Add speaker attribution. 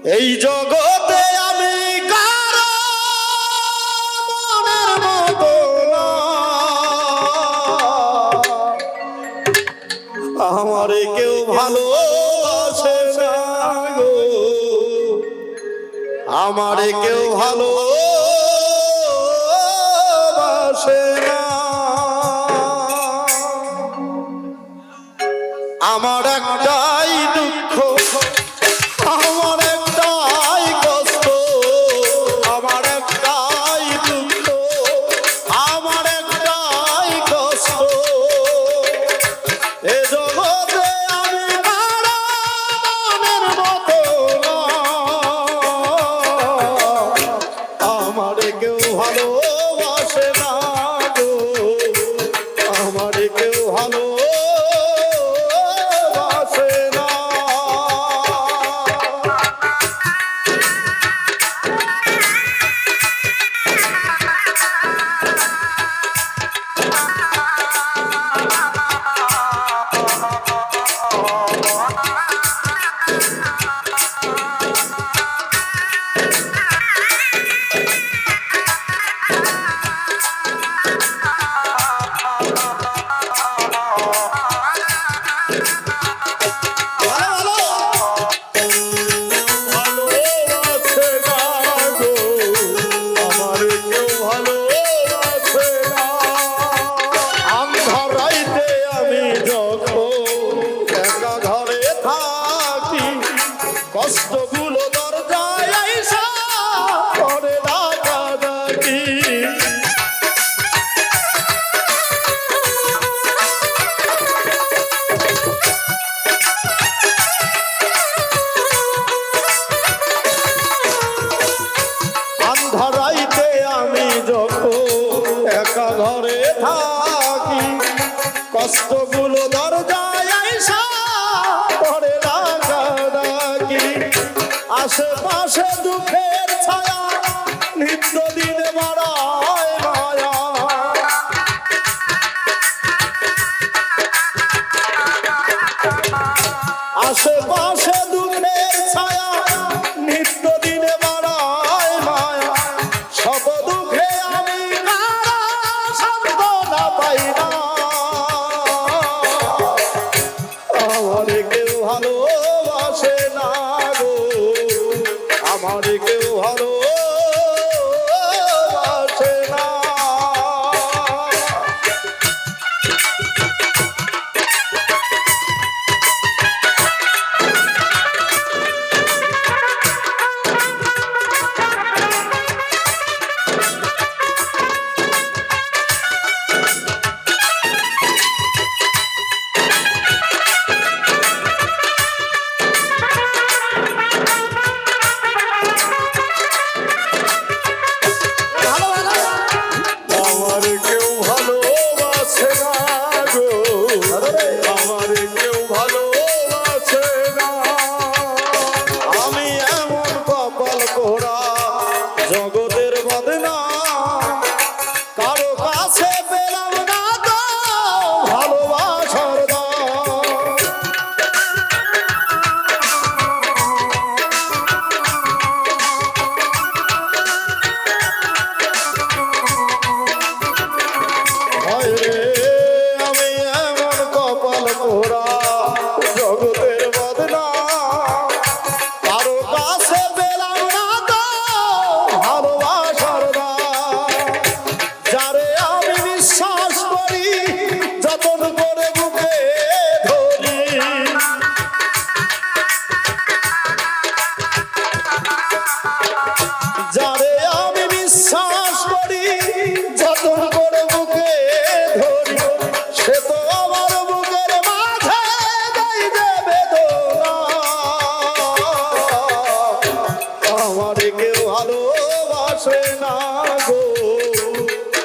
Speaker 1: এই জগতে আমি কারো মনের মতো না, আমারে কেউ ভালোবাসে না গো, আমারে কেউ ভালোবাসে না। আমার একটাই দুঃখ, আমার একটাই কষ্ট, আমার একটাই দুঃখ, আমার একটাই কষ্ট। এ জগতে আমি কারো মনের মতো না, আমারে কেউ ভালোবাসে না গো, আমারে কেউ ভালোবাসে না। কষ্টগুলো দরজায় আইসা করে ডাকাডাকি, আন্ধারাইতে আমি যখন একা ঘরে থাকি, কষ্টগুলো দরজায় আইসা করে ডাকাডাকি। আশেপাশে দুঃখের ছায়া নিত্য দিনে বাড়ায় মায়া, আশেপাশে দুঃখের ছায়া নিত্য দিনে বাড়ায় মায়া। সব দুঃখে আমি কারো সান্ত্বনা পাই না, আমারে কেউ ভালোবাসে না গো, আমারে কেউ ভালো